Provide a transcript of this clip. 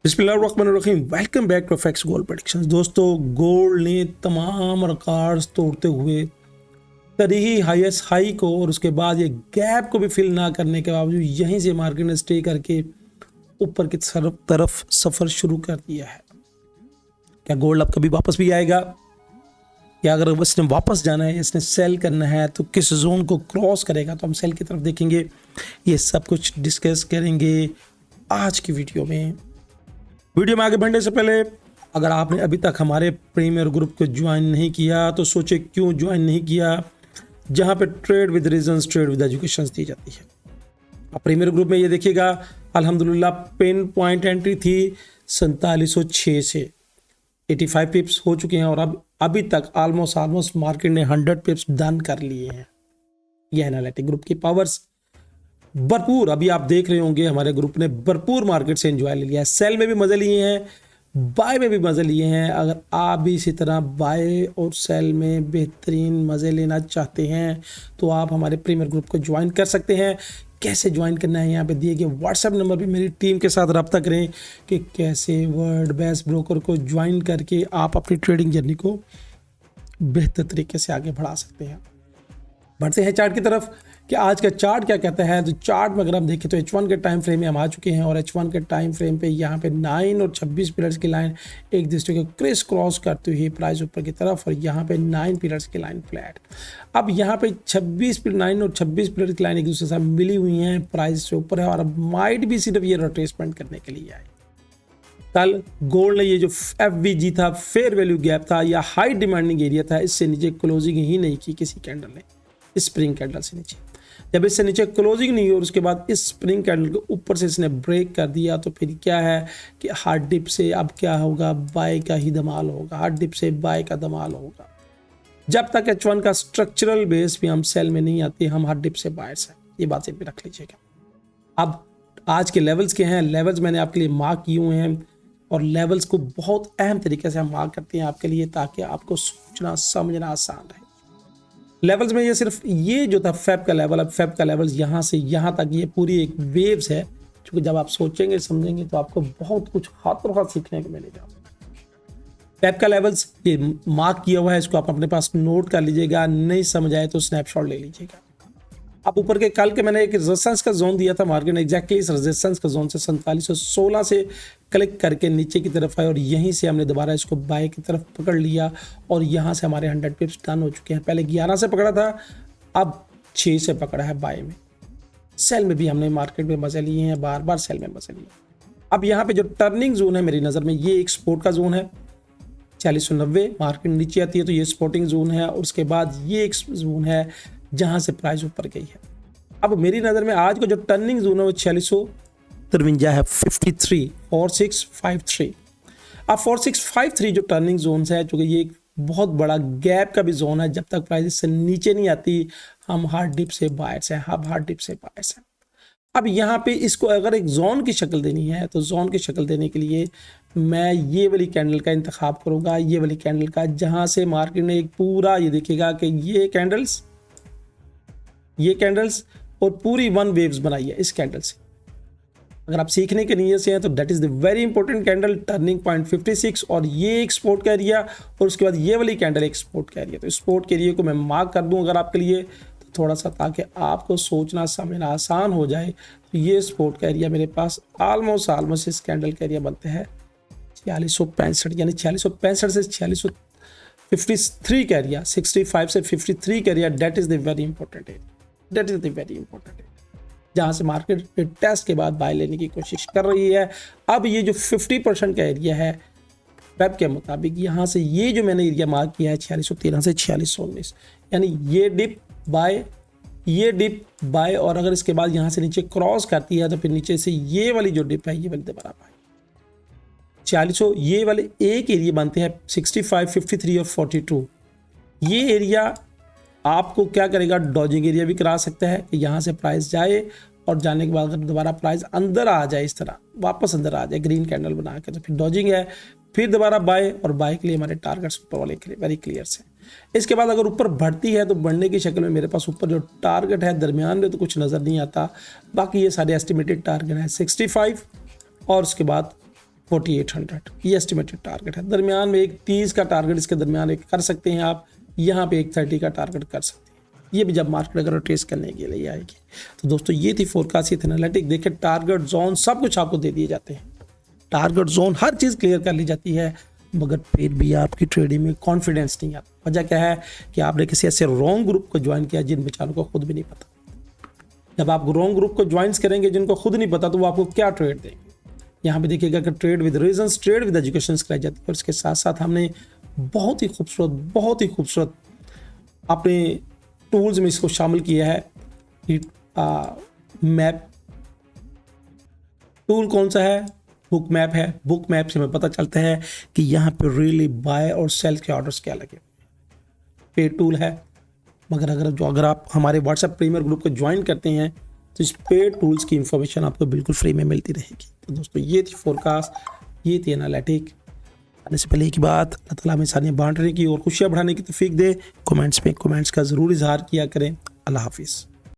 बिस्मिल्लाहिर्रहमानिर्रहीम। Welcome back to FX gold predictions. दोस्तों, gold ने तमाम रिकॉर्ड्स तोड़ते हुए तरीही हाईएस्ट हाई को और उसके बाद ये गैप को भी फिल ना करने के बावजूद यहीं से मार्केट ने स्टे करके ऊपर की तरफ सफर शुरू कर दिया है। क्या गोल्ड अब कभी वापस भी आएगा, या अगर इसने वापस जाना है, इसने सेल करना है तो किस जोन को क्रॉस करेगा? तो हम सेल की तरफ देखेंगे। ये सब कुछ डिस्कस करेंगे आज की वीडियो में। वीडियो में आगे बढ़ने से पहले अगर आपने अभी तक हमारे प्रीमियर ग्रुप को ज्वाइन नहीं किया तो सोचे क्यों ज्वाइन नहीं किया, जहां पे trade with reasons, trade with education दी जाती है। अब प्रीमियर ग्रुप में ये देखिएगा, अल्हम्दुलिल्लाह पिन पॉइंट एंट्री थी 4706 से 85 पिप्स हो चुके हैं और अब अभी तक ऑलमोस्ट मार्केट ने 100 पिप्स डन कर लिए हैं। यह एनालिटिक ग्रुप की पावर्स भरपूर, अभी आप देख रहे होंगे हमारे ग्रुप ने भरपूर मार्केट से एंजॉय ले लिया है। सेल में भी मजे लिए हैं, बाय में भी मजे लिए हैं। अगर आप भी इसी तरह बाय और सेल में बेहतरीन मजे लेना चाहते हैं तो आप हमारे प्रीमियर ग्रुप को ज्वाइन कर सकते हैं। कैसे ज्वाइन करना है, यहाँ पे दिए गए व्हाट्सएप नंबर पे मेरी टीम के साथ रब्ता करें कि कैसे वर्ल्ड बेस्ट ब्रोकर को ज्वाइन करके आप अपनी ट्रेडिंग जर्नी को बेहतर तरीके से आगे बढ़ा सकते हैं। बढ़ते हैं चार्ट की तरफ कि आज का चार्ट क्या कहता है। तो चार्ट में अगर हम देखें तो H1 के टाइम फ्रेम में हम आ चुके हैं और H1 के टाइम फ्रेम पे यहाँ पे 9 और 26 पिलर्स की लाइन एक दूसरे को क्रिस क्रॉस करते हुए प्राइस ऊपर की तरफ, और यहाँ पे 9 पिलर्स की लाइन फ्लैट। अब यहाँ पे 9 और 26 पिलर्स की लाइन एक दूसरे से मिली हुई हैं, प्राइस से ऊपर है और अब माइट भी सिर्फ ये रोटेसमेंट करने के लिए आए। कल गोल्ड ने ये जो FVG था, फेयर वैल्यू गैप था या हाई डिमांडिंग एरिया था, इससे नीचे क्लोजिंग ही नहीं की किसी कैंडल ने, स्प्रिंग कैंडल से नीचे। जब इससे नीचे क्लोजिंग नहीं हुई और उसके बाद इस स्प्रिंग कैंडल के ऊपर से इसने ब्रेक कर दिया तो फिर क्या है कि हार्ड डिप से अब क्या होगा, बाय का ही धमाल होगा। हार्ड डिप से बाय का धमाल होगा। जब तक H1 का स्ट्रक्चरल बेस भी हम सेल में नहीं आती, हम हार्ड डिप से बायर्स हैं। ये बात भी रख लीजिएगा। अब आज के लेवल्स के हैं, लेवल्स मैंने आपके लिए मार्क किए हुए हैं और लेवल्स को बहुत अहम तरीके से हम मार्क करते हैं आपके लिए ताकि आपको सोचना समझना आसान रहे। लेवल्स में ये सिर्फ ये जो था फेब का लेवल, अब फेब का लेवल्स यहाँ से यहाँ तक ये पूरी एक वेव्स है, क्योंकि जब आप सोचेंगे समझेंगे तो आपको बहुत कुछ हाथों हाथ सीखने को मिलेगा। फेब का लेवल्स ये मार्क किया हुआ है, इसको आप अपने पास नोट कर लीजिएगा, नहीं समझ आए तो स्नैपशॉट ले लीजिएगा। अब ऊपर के कल के मैंने एक रेजिस्टेंस का जोन दिया था, मार्केट ने एग्जैक्टली इस रेजिस्टेंस का जोन से 4716 से क्लिक करके नीचे की तरफ आए और यहीं से हमने दोबारा इसको बाय की तरफ पकड़ लिया और यहाँ से हमारे 100 पिप्स डन हो चुके हैं। पहले 11 से पकड़ा था, अब 6 से पकड़ा है बाय में। सेल में भी हमने मार्केट में मजे लिए हैं, बार बार सेल में मजे लिए। अब यहाँ पे जो टर्निंग जोन है मेरी नज़र में, ये एक सपोर्ट का जोन है 4690। मार्केट नीचे आती है तो ये सपोर्टिंग जोन है और उसके बाद ये एक जोन है जहां से प्राइस ऊपर गई है। अब मेरी नज़र में आज का जो टर्निंग जोन है वो 4653 है, 4653। अब 4653 जो टर्निंग जोन है, चूंकि ये एक बहुत बड़ा गैप का भी जोन है, जब तक प्राइस से नीचे नहीं आती हम हार्ड डिप से बायर्स हैं, हम हार्ड डिप से बायर्स हैं। अब यहाँ पे इसको अगर एक जोन की शक्ल देनी है तो जोन की शक्ल देने के लिए मैं ये वाली कैंडल का इंतखाब करूँगा, ये वाली कैंडल का, जहाँ से मार्केट ने एक पूरा ये देखिएगा कि ये कैंडल्स और पूरी वन वेव्स बनाई है इस कैंडल से। अगर आप सीखने के नीयत से हैं तो that is the very important candle, turning point 56 और ये एक सपोर्ट का एरिया और उसके बाद ये वाली कैंडल एक सपोर्ट का एरिया। तो सपोर्ट के एरिया को मैं मार्क कर दूं अगर आपके लिए तो थोड़ा सा, ताकि आपको सोचना समझना आसान हो जाए। तो ये सपोर्ट का एरिया मेरे पास ऑलमोस्ट इस कैंडल का एरिया बनते हैं 4665, यानी 4665 से 4653 का एरिया, 65 से 53 का area, that is the very important area, that is the very important area, जहाँ से मार्केट टेस्ट के बाद बाय लेने की कोशिश कर रही है। अब ये जो 50% का एरिया है वेब के मुताबिक, यहाँ से ये जो मैंने एरिया मार्क किया है 4613 से 4619, यानी ये डिप बाय और अगर इसके बाद यहाँ से नीचे क्रॉस करती है तो फिर नीचे से ये वाली जो डिप है ये वाली दोबारा बाय 4600, ये वाले एक एरिया बनते हैं 65, 53 और 42। ये एरिया आपको क्या करेगा, डॉजिंग एरिया भी करा सकता है कि यहाँ से प्राइस जाए और जाने के बाद अगर दोबारा प्राइस अंदर आ जाए, इस तरह वापस अंदर आ जाए ग्रीन कैंडल बना के, तो फिर डॉजिंग है, फिर दोबारा बाय, और बाय के लिए हमारे टारगेट्स ऊपर वाले के लिए वेरी क्लियर से। इसके बाद अगर ऊपर बढ़ती है तो बढ़ने की शक्ल में मेरे पास ऊपर जो टारगेट है दरमियान में तो कुछ नज़र नहीं आता, बाकी ये सारे एस्टिमेटेड टारगेट हैं 65 और उसके बाद 4800 ये एस्टिमेटेड टारगेट है। दरमियान में एक 30 का टारगेट इसके दरमियान एक कर सकते हैं आप, यहाँ पे एक 30 का टारगेट कर सकते हैं, ये भी जब मार्केट अगर ट्रेस करने के लिए आएगी। तो दोस्तों ये थी फोरकास्ट, ये थी एनालिटिक। देखिए टारगेट जोन सब कुछ आपको दे दिए जाते हैं, टारगेट जोन हर चीज़ क्लियर कर ली जाती है, मगर फिर भी आपकी ट्रेडिंग में कॉन्फिडेंस नहीं आता। वजह क्या है कि आपने किसी ऐसे रॉन्ग ग्रुप को ज्वाइन किया जिन बेचारों को खुद भी नहीं पता। जब आप रॉन्ग ग्रुप को ज्वाइन करेंगे जिनको खुद नहीं पता, तो वो आपको क्या ट्रेड देंगे। यहाँ पे देखिएगा कि trade with reasons, trade with education कराई जाती है, और इसके साथ साथ हमने बहुत ही खूबसूरत अपने टूल्स में इसको शामिल किया है। मैप टूल कौन सा है? बुक मैप है। बुक मैप से हमें पता चलता है कि यहाँ पे रियली बाय और सेल के ऑर्डर्स क्या लगे। पेड टूल है, मगर अगर आप हमारे व्हाट्सएप प्रीमियर ग्रुप को ज्वाइन करते हैं तो इस पेड टूल्स की इंफॉर्मेशन आपको बिल्कुल फ्री में मिलती रहेगी। तो दोस्तों ये थी फोरकास्ट, ये थी एनालिटिक। आने से पहले एक बात, अल्लाह ताला हमें सारियाँ बांटने की और खुशियाँ बढ़ाने की तौफीक दे। कमेंट्स में कमेंट्स का ज़रूर इजहार किया करें। अल्लाह हाफिज़।